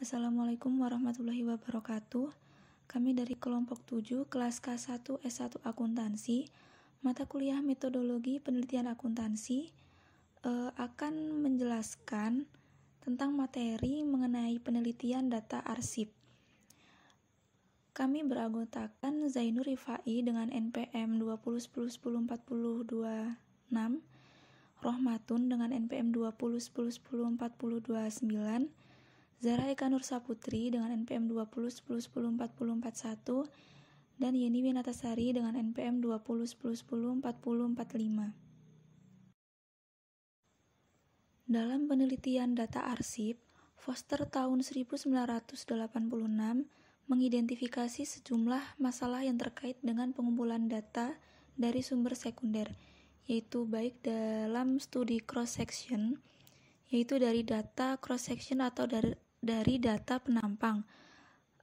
Assalamualaikum warahmatullahi wabarakatuh. Kami dari kelompok 7 kelas K1 S1 Akuntansi, mata kuliah metodologi penelitian akuntansi, akan menjelaskan tentang materi mengenai penelitian data arsip. Kami beranggotakan Zainur Rifai dengan NPM 2010104026, Rohmatun dengan NPM 2010104029, Zara Eka Nur Saputri dengan NPM 2010104041, dan Yeni Winatasari dengan NPM 2010104045. Dalam penelitian data arsip, Foster tahun 1986 mengidentifikasi sejumlah masalah yang terkait dengan pengumpulan data dari sumber sekunder, yaitu baik dalam studi cross-section, yaitu dari data cross-section atau dari data penampang,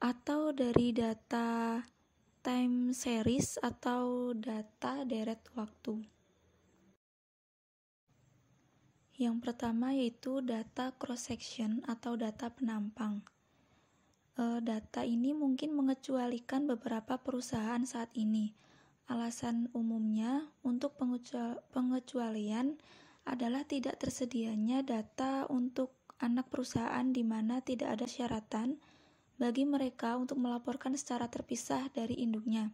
atau dari data time series atau data deret waktu. Yang pertama yaitu data cross-section atau data penampang. Data ini mungkin mengecualikan beberapa perusahaan saat ini. Alasan umumnya untuk pengecualian adalah tidak tersedianya data untuk anak perusahaan di mana tidak ada syaratan bagi mereka untuk melaporkan secara terpisah dari induknya.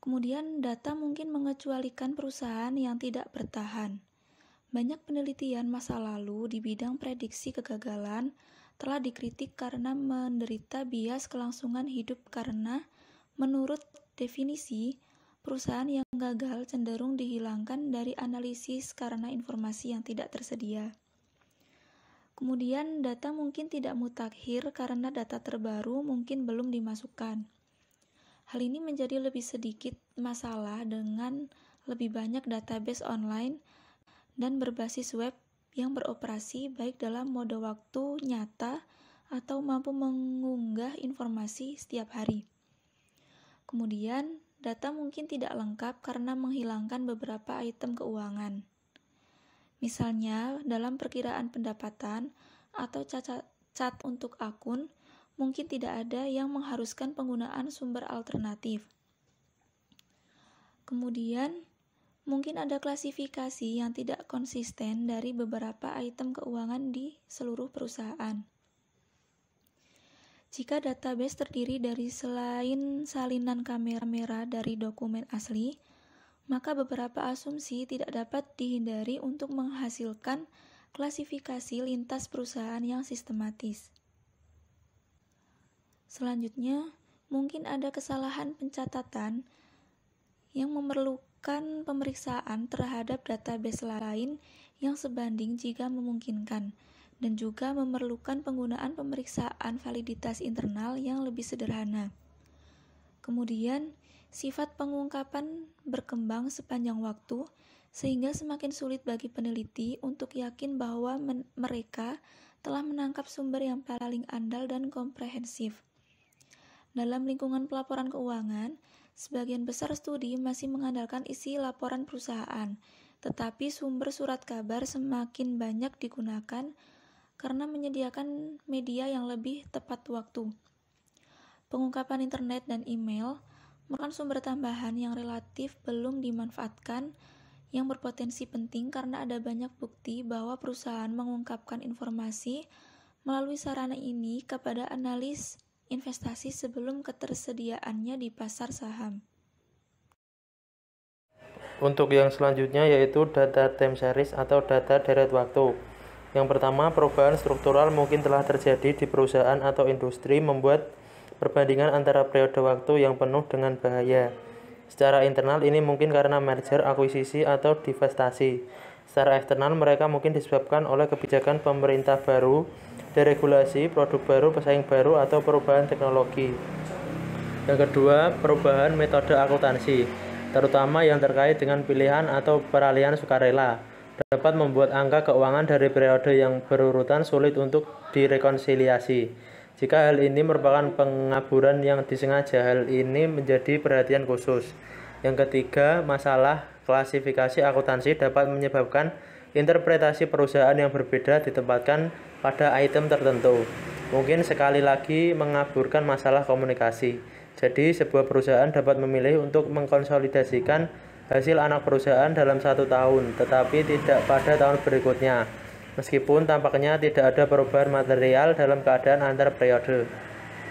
Kemudian data mungkin mengecualikan perusahaan yang tidak bertahan. Banyak penelitian masa lalu di bidang prediksi kegagalan telah dikritik karena menderita bias kelangsungan hidup karena menurut definisi, perusahaan yang gagal cenderung dihilangkan dari analisis karena informasi yang tidak tersedia. Kemudian data mungkin tidak mutakhir karena data terbaru mungkin belum dimasukkan. Hal ini menjadi lebih sedikit masalah dengan lebih banyak database online dan berbasis web yang beroperasi baik dalam mode waktu nyata atau mampu mengunggah informasi setiap hari. Kemudian, data mungkin tidak lengkap karena menghilangkan beberapa item keuangan. Misalnya, dalam perkiraan pendapatan atau cat untuk akun, mungkin tidak ada yang mengharuskan penggunaan sumber alternatif. Kemudian, mungkin ada klasifikasi yang tidak konsisten dari beberapa item keuangan di seluruh perusahaan. Jika database terdiri dari selain salinan kamera dari dokumen asli, maka beberapa asumsi tidak dapat dihindari untuk menghasilkan klasifikasi lintas perusahaan yang sistematis. Selanjutnya, mungkin ada kesalahan pencatatan yang memerlukan pemeriksaan terhadap database lain yang sebanding jika memungkinkan, dan juga memerlukan penggunaan pemeriksaan validitas internal yang lebih sederhana. Kemudian, sifat pengungkapan berkembang sepanjang waktu, sehingga semakin sulit bagi peneliti untuk yakin bahwa mereka telah menangkap sumber yang paling andal dan komprehensif. Dalam lingkungan pelaporan keuangan, sebagian besar studi masih mengandalkan isi laporan perusahaan, tetapi sumber surat kabar semakin banyak digunakan karena menyediakan media yang lebih tepat waktu. Pengungkapan internet dan email merupakan sumber tambahan yang relatif belum dimanfaatkan yang berpotensi penting karena ada banyak bukti bahwa perusahaan mengungkapkan informasi melalui sarana ini kepada analis investasi sebelum ketersediaannya di pasar saham. Untuk yang selanjutnya yaitu data time series atau data deret waktu. Yang pertama, perubahan struktural mungkin telah terjadi di perusahaan atau industri membuat perbandingan antara periode waktu yang penuh dengan bahaya. Secara internal ini mungkin karena merger, akuisisi, atau divestasi. Secara eksternal mereka mungkin disebabkan oleh kebijakan pemerintah baru, deregulasi, produk baru, pesaing baru, atau perubahan teknologi. Yang kedua, perubahan metode akuntansi, terutama yang terkait dengan pilihan atau peralihan sukarela, dapat membuat angka keuangan dari periode yang berurutan sulit untuk direkonsiliasi. Jika hal ini merupakan pengaburan yang disengaja, hal ini menjadi perhatian khusus. Yang ketiga, masalah klasifikasi akuntansi dapat menyebabkan interpretasi perusahaan yang berbeda ditempatkan pada item tertentu. Mungkin sekali lagi mengaburkan masalah komunikasi. Jadi, sebuah perusahaan dapat memilih untuk mengkonsolidasikan hasil anak perusahaan dalam 1 tahun, tetapi tidak pada tahun berikutnya. Meskipun tampaknya tidak ada perubahan material dalam keadaan antar periode.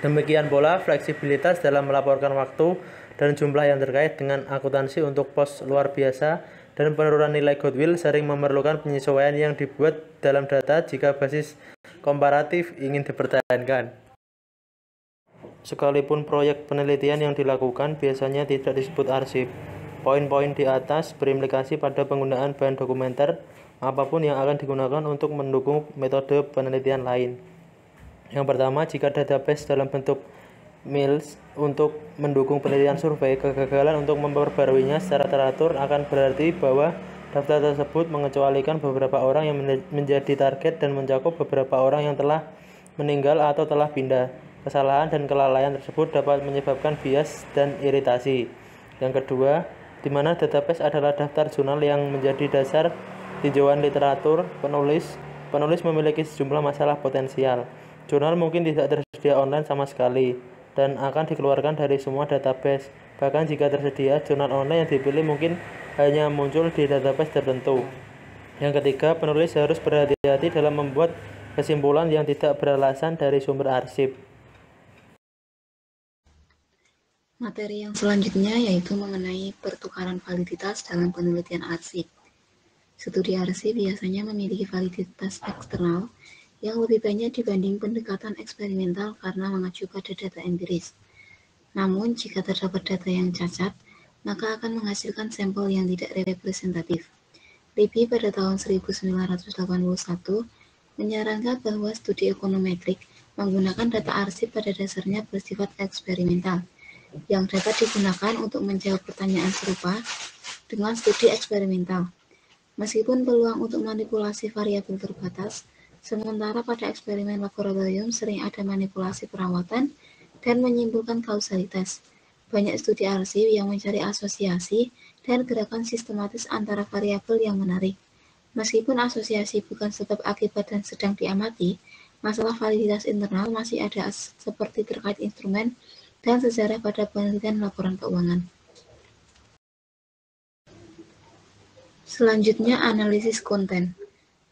Demikian pula fleksibilitas dalam melaporkan waktu dan jumlah yang terkait dengan akuntansi untuk pos luar biasa dan penurunan nilai goodwill sering memerlukan penyesuaian yang dibuat dalam data jika basis komparatif ingin dipertahankan. Sekalipun proyek penelitian yang dilakukan biasanya tidak disebut arsip, poin-poin di atas berimplikasi pada penggunaan bahan dokumenter apapun yang akan digunakan untuk mendukung metode penelitian lain. Yang pertama, jika database dalam bentuk MILS untuk mendukung penelitian survei, kegagalan untuk memperbaruinya secara teratur akan berarti bahwa daftar tersebut mengecualikan beberapa orang yang menjadi target dan mencakup beberapa orang yang telah meninggal atau telah pindah. Kesalahan dan kelalaian tersebut dapat menyebabkan bias dan iritasi. Yang kedua, di mana database adalah daftar jurnal yang menjadi dasar tinjauan literatur penulis memiliki sejumlah masalah potensial. Jurnal mungkin tidak tersedia online sama sekali dan akan dikeluarkan dari semua database. Bahkan jika tersedia, jurnal online yang dipilih mungkin hanya muncul di database tertentu. Yang ketiga, penulis harus berhati-hati dalam membuat kesimpulan yang tidak beralasan dari sumber arsip. Materi yang selanjutnya yaitu mengenai pertukaran validitas dalam penelitian arsip. Studi arsip biasanya memiliki validitas eksternal yang lebih banyak dibanding pendekatan eksperimental karena mengacu pada data empiris. Namun, jika terdapat data yang cacat, maka akan menghasilkan sampel yang tidak representatif. Libby pada tahun 1981 menyarankan bahwa studi ekonometrik menggunakan data arsip pada dasarnya bersifat eksperimental, yang dapat digunakan untuk menjawab pertanyaan serupa dengan studi eksperimental. Meskipun peluang untuk manipulasi variabel terbatas, sementara pada eksperimen laboratorium sering ada manipulasi perawatan dan menyimpulkan kausalitas. Banyak studi arsip yang mencari asosiasi dan gerakan sistematis antara variabel yang menarik. Meskipun asosiasi bukan sebab akibat dan sedang diamati, masalah validitas internal masih ada seperti terkait instrumen dan sejarah pada penelitian laporan keuangan. Selanjutnya, analisis konten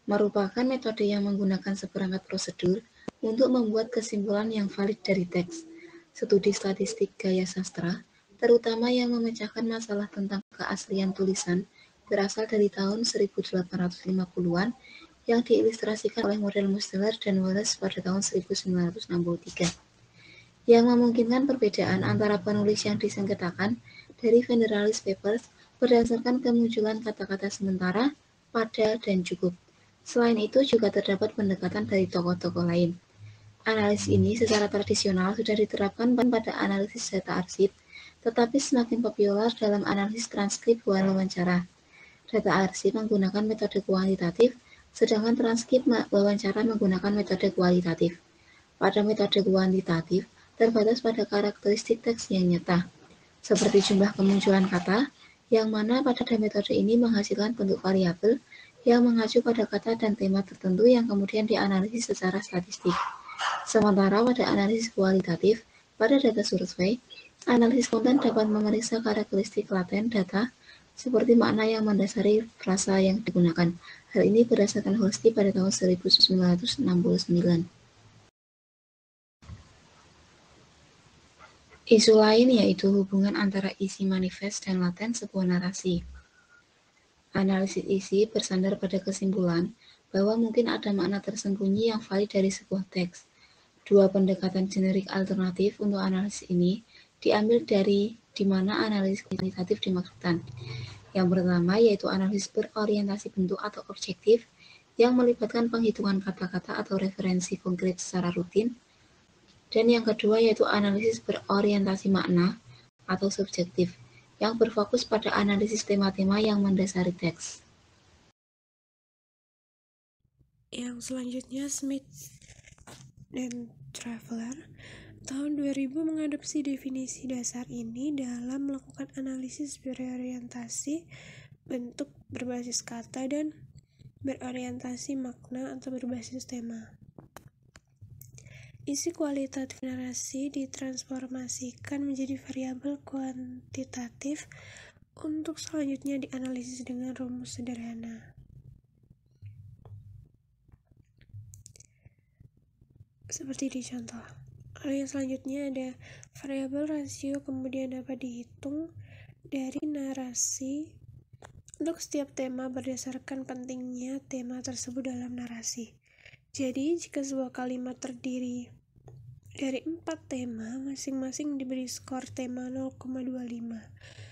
merupakan metode yang menggunakan seperangkat prosedur untuk membuat kesimpulan yang valid dari teks. Studi statistik gaya sastra, terutama yang memecahkan masalah tentang keaslian tulisan, berasal dari tahun 1850-an yang diilustrasikan oleh model Musteller dan Wallace pada tahun 1963, yang memungkinkan perbedaan antara penulis yang disengketakan dari Federalist Papers berdasarkan kemunculan kata-kata sementara, pada, dan cukup. Selain itu juga terdapat pendekatan dari tokoh-tokoh lain. Analisis ini secara tradisional sudah diterapkan pada analisis data arsip, tetapi semakin populer dalam analisis transkrip wawancara. Data arsip menggunakan metode kuantitatif, sedangkan transkrip wawancara menggunakan metode kualitatif. Pada metode kuantitatif, terbatas pada karakteristik teks yang nyata, seperti jumlah kemunculan kata, yang mana pada metode ini menghasilkan bentuk variabel yang mengacu pada kata dan tema tertentu yang kemudian dianalisis secara statistik. Sementara pada analisis kualitatif, pada data survei, analisis konten dapat memeriksa karakteristik laten data seperti makna yang mendasari frasa yang digunakan. Hal ini berdasarkan Holsti pada tahun 1969. Isu lain yaitu hubungan antara isi manifest dan laten sebuah narasi. Analisis isi bersandar pada kesimpulan bahwa mungkin ada makna tersembunyi yang valid dari sebuah teks. Dua pendekatan generik alternatif untuk analisis ini diambil dari di mana analisis kualitatif dimaksudkan. Yang pertama yaitu analisis berorientasi bentuk atau objektif yang melibatkan penghitungan kata-kata atau referensi konkret secara rutin. Dan yang kedua yaitu analisis berorientasi makna atau subjektif yang berfokus pada analisis tema-tema yang mendasari teks. Yang selanjutnya Smith dan Traveler tahun 2000 mengadopsi definisi dasar ini dalam melakukan analisis berorientasi bentuk berbasis kata dan berorientasi makna atau berbasis tema. isi kualitatif narasi ditransformasikan menjadi variabel kuantitatif untuk selanjutnya dianalisis dengan rumus sederhana. Seperti di contoh. Lalu yang selanjutnya ada variabel rasio, kemudian dapat dihitung dari narasi untuk setiap tema berdasarkan pentingnya tema tersebut dalam narasi. Jadi, jika sebuah kalimat terdiri dari 4 tema, masing-masing diberi skor tema 0,25.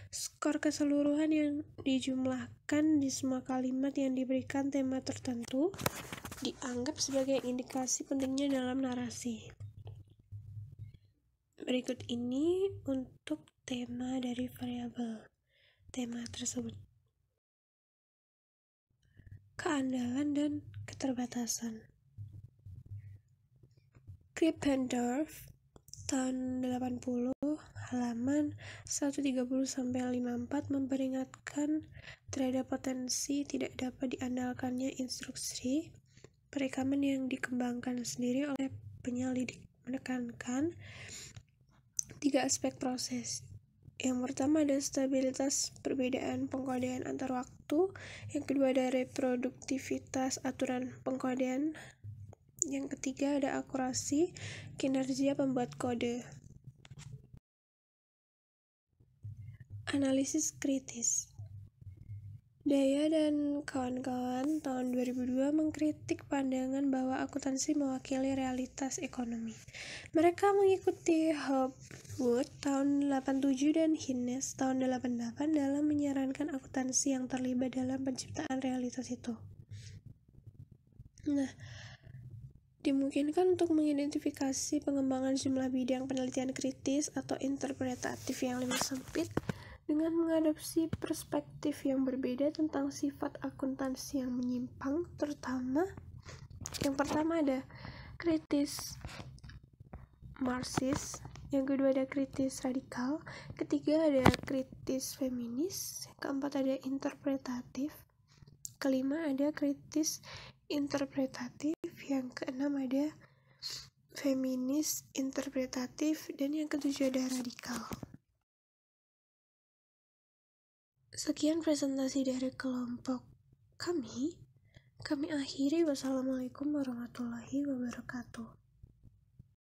Skor keseluruhan yang dijumlahkan di semua kalimat yang diberikan tema tertentu dianggap sebagai indikasi pentingnya dalam narasi. Berikut ini untuk tema dari variabel tema tersebut. Keandalan dan keterbatasan. Krippendorff tahun 80 halaman 130-54 memperingatkan terhadap potensi tidak dapat diandalkannya instruksi perekaman yang dikembangkan sendiri oleh penyelidik, menekankan 3 aspek proses. Yang pertama ada stabilitas perbedaan pengkodean antar waktu, yang kedua ada reproduktivitas aturan pengkodean, yang ketiga ada akurasi kinerja pembuat kode. Analisis kritis. Daya dan kawan-kawan tahun 2002 mengkritik pandangan bahwa akuntansi mewakili realitas ekonomi. Mereka mengikuti Hopwood tahun 87 dan Hines tahun 88 dalam menyarankan akuntansi yang terlibat dalam penciptaan realitas itu. Nah, dimungkinkan untuk mengidentifikasi pengembangan jumlah bidang penelitian kritis atau interpretatif yang lebih sempit dengan mengadopsi perspektif yang berbeda tentang sifat akuntansi yang menyimpang, terutama yang pertama ada kritis Marxis, yang kedua ada kritis radikal, ketiga ada kritis feminis, keempat ada interpretatif, kelima ada kritis interpretatif, yang keenam ada feminis interpretatif, dan yang ketujuh ada radikal. Sekian presentasi dari kelompok kami akhiri. Wassalamualaikum warahmatullahi wabarakatuh.